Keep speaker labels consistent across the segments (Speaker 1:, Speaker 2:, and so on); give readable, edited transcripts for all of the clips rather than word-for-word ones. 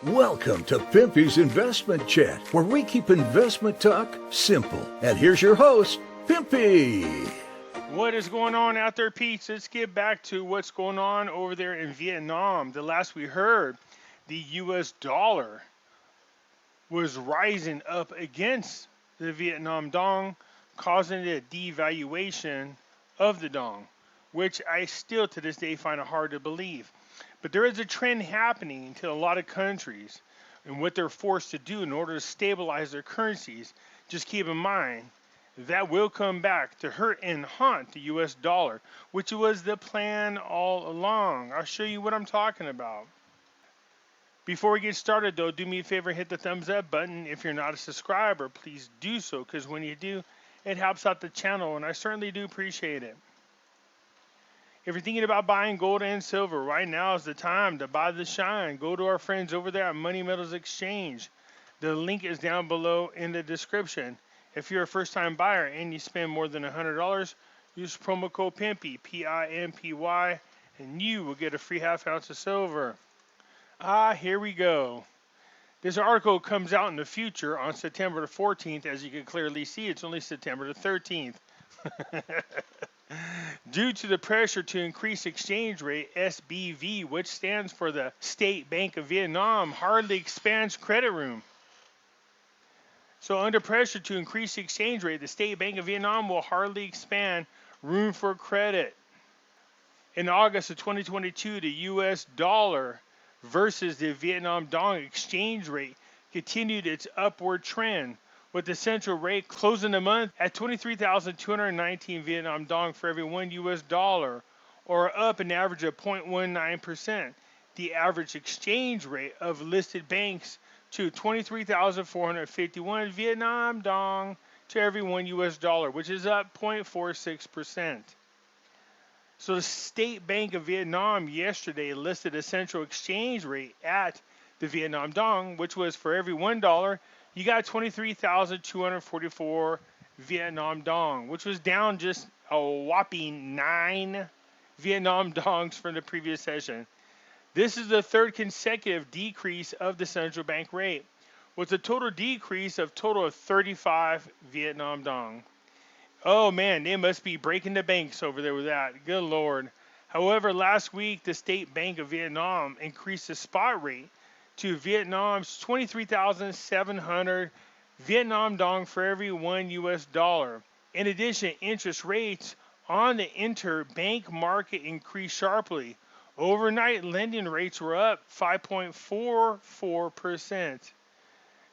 Speaker 1: Welcome to Pimpy's Investment Chat, where we keep investment talk simple. And here's your host, Pimpy.
Speaker 2: What is going on out there, Pete's? Let's get back to what's going on over there in Vietnam. The last we heard, the U.S. dollar was rising up against the Vietnam dong, causing a devaluation of the dong, which I still to this day find it hard to believe. But there is a trend happening to a lot of countries and what they're forced to do in order to stabilize their currencies. Just keep in mind that will come back to hurt and haunt the U.S. dollar, which was the plan all along. I'll show you what I'm talking about. Before we get started, though, do me a favor, hit the thumbs up button. If you're not a subscriber, please do so, because when you do, it helps out the channel, and I certainly do appreciate it. If you're thinking about buying gold and silver, right now is the time to buy the shine. Go to our friends over there at Money Metals Exchange. The link is down below in the description. If you're a first-time buyer and you spend more than $100, use promo code Pimpy, P-I-M-P-Y, and you will get a free half ounce of silver. Here we go. This article comes out in the future on September the 14th. As you can clearly see, it's only September the 13th. Due to the pressure to increase exchange rate, SBV, which stands for the State Bank of Vietnam, hardly expands credit room. So under pressure to increase the exchange rate, the State Bank of Vietnam will hardly expand room for credit. In August of 2022, the U.S. dollar versus the Vietnam dong exchange rate continued its upward trend, with the central rate closing the month at 23,219 Vietnam dong for every $1 US, or up an average of 0.19%. The average exchange rate of listed banks to 23,451 Vietnam dong to every $1 US, which is up 0.46%. So the State Bank of Vietnam yesterday listed a central exchange rate at the Vietnam dong, which was for every $1, you got 23,244 Vietnam dong, which was down just a whopping 9 Vietnam dongs from the previous session. This is the third consecutive decrease of the central bank rate, with a total decrease of 35 Vietnam dong. Oh man, they must be breaking the banks over there with that. Good Lord. However, last week, the State Bank of Vietnam increased the spot rate to Vietnam's 23,700 Vietnam dong for every $1 US. In addition, interest rates on the interbank market increased sharply. Overnight lending rates were up 5.44%.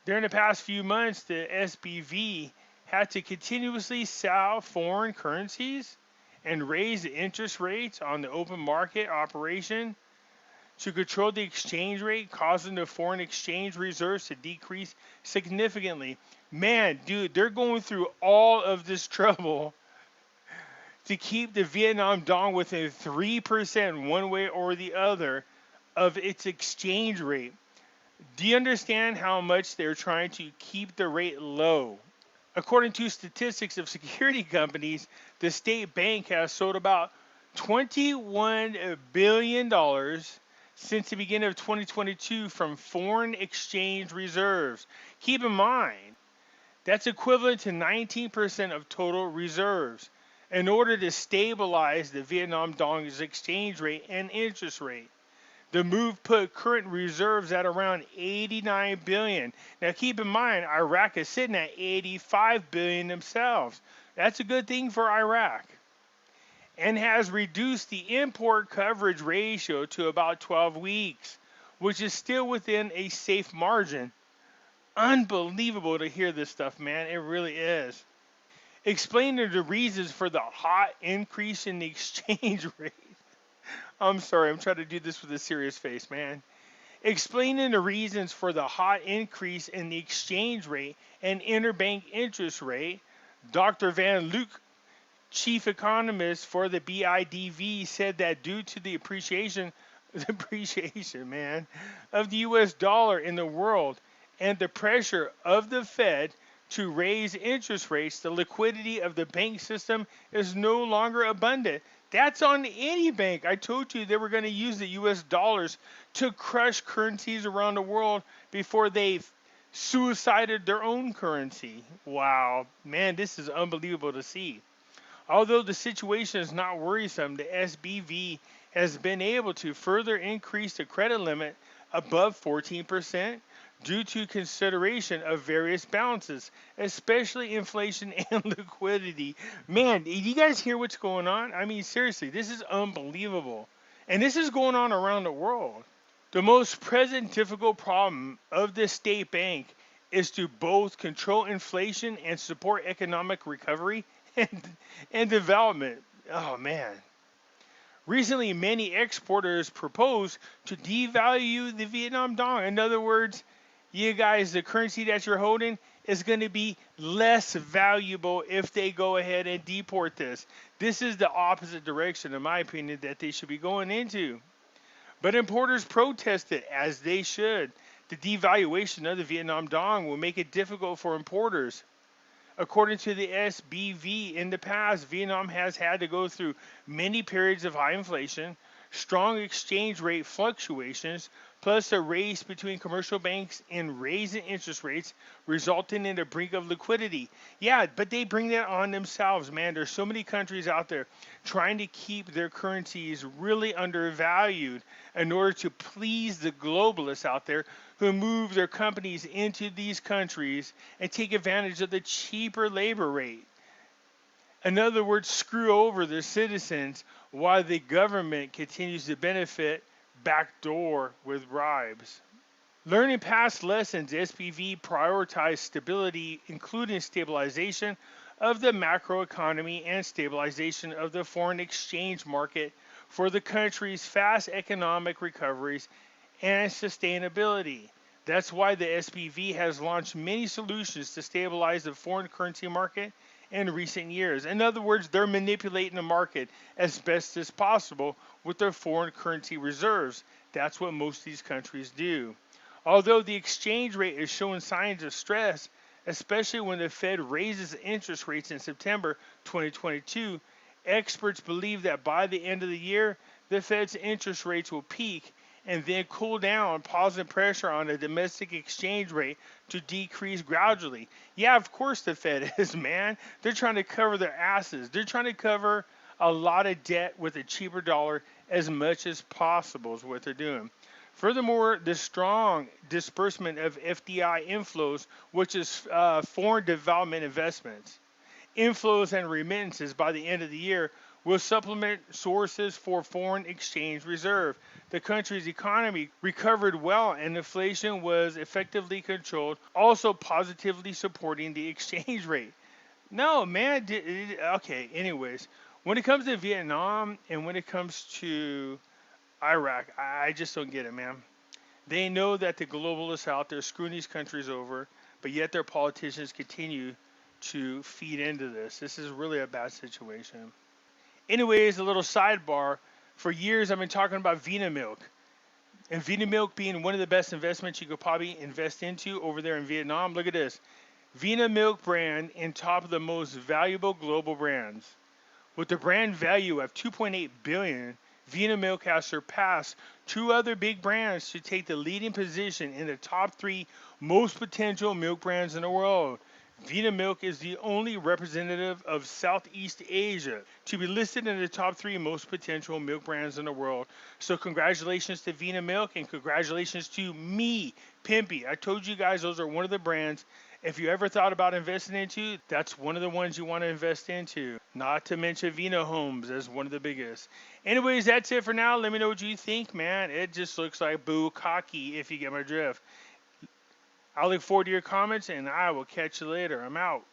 Speaker 2: During the past few months, the SBV had to continuously sell foreign currencies and raise the interest rates on the open market operation to control the exchange rate, causing the foreign exchange reserves to decrease significantly. Man, dude, they're going through all of this trouble to keep the Vietnam dong within 3% one way or the other of its exchange rate. Do you understand how much they're trying to keep the rate low? According to statistics of security companies, the state bank has sold about $21 billion since the beginning of 2022 from foreign exchange reserves. Keep in mind, that's equivalent to 19% of total reserves in order to stabilize the Vietnam dong's exchange rate and interest rate. The move put current reserves at around 89 billion. Now keep in mind, Iraq is sitting at 85 billion themselves. That's a good thing for Iraq. And has reduced the import coverage ratio to about 12 weeks, which is still within a safe margin. Unbelievable to hear this stuff, man. It really is. Explaining the reasons for the hot increase in the exchange rate. I'm sorry, I'm trying to do this with a serious face, man. Explaining the reasons for the hot increase in the exchange rate and interbank interest rate, Dr. Van Luke, chief economist for the BIDV, said that due to the appreciation, man, of the U.S. dollar in the world and the pressure of the Fed to raise interest rates, the liquidity of the bank system is no longer abundant. That's on any bank. I told you they were going to use the US dollars to crush currencies around the world before they suicided their own currency. Wow, man, this is unbelievable to see. Although the situation is not worrisome, the SBV has been able to further increase the credit limit above 14% due to consideration of various balances, especially inflation and liquidity. Man, did you guys hear what's going on? I mean, seriously, this is unbelievable. And this is going on around the world. The most present difficult problem of the state bank is to both control inflation and support economic recovery and development. Oh man. Recently, many exporters proposed to devalue the Vietnam dong. In other words, you guys, the currency that you're holding is going to be less valuable if they go ahead and deport this. This is the opposite direction, in my opinion, that they should be going into. But importers protested, as they should. The devaluation of the Vietnam dong will make it difficult for importers. According to the SBV, in the past, Vietnam has had to go through many periods of high inflation, strong exchange rate fluctuations, plus a race between commercial banks in raising interest rates, resulting in the brink of liquidity. Yeah, but they bring that on themselves, man. There's so many countries out there trying to keep their currencies really undervalued in order to please the globalists out there who move their companies into these countries and take advantage of the cheaper labor rate. In other words, screw over their citizens while the government continues to benefit backdoor with bribes. Learning past lessons, SPV prioritized stability, including stabilization of the macroeconomy and stabilization of the foreign exchange market for the country's fast economic recoveries and sustainability. That's why the SPV has launched many solutions to stabilize the foreign currency market in recent years. In other words, they're manipulating the market as best as possible with their foreign currency reserves. That's what most of these countries do. Although the exchange rate is showing signs of stress, especially when the Fed raises interest rates in September 2022, experts believe that by the end of the year, the Fed's interest rates will peak and then cool down, causing pressure on the domestic exchange rate to decrease gradually. Yeah, of course the Fed is, man. They're trying to cover their asses. They're trying to cover a lot of debt with a cheaper dollar as much as possible is what they're doing. Furthermore, the strong disbursement of FDI inflows, which is foreign development investments, inflows and remittances by the end of the year will supplement sources for foreign exchange reserve. The country's economy recovered well and inflation was effectively controlled, also positively supporting the exchange rate. No, man. Okay, anyways, when it comes to Vietnam and when it comes to Iraq, I just don't get it, man. They know that the globalists out there screwing these countries over, but yet their politicians continue to feed into this. This is really a bad situation. Anyways, a little sidebar. For years, I've been talking about Vina milk. And Vina milk being one of the best investments you could probably invest into over there in Vietnam. Look at this. Vina milk brand in top of the most valuable global brands. With the brand value of $2.8 billion, Vina milk has surpassed two other big brands to take the leading position in the top 3 most potential milk brands in the world. Vina milk is the only representative of Southeast Asia to be listed in the top 3 most potential milk brands in the world. So congratulations to Vina milk and congratulations to me, Pimpy. I told you guys those are one of the brands. If you ever thought about investing into, that's one of the ones you want to invest into. Not to mention Vina Homes as one of the biggest. Anyways, that's it for now. Let me know what you think, man. It just looks like bukkake if you get my drift. I look forward to your comments, and I will catch you later. I'm out.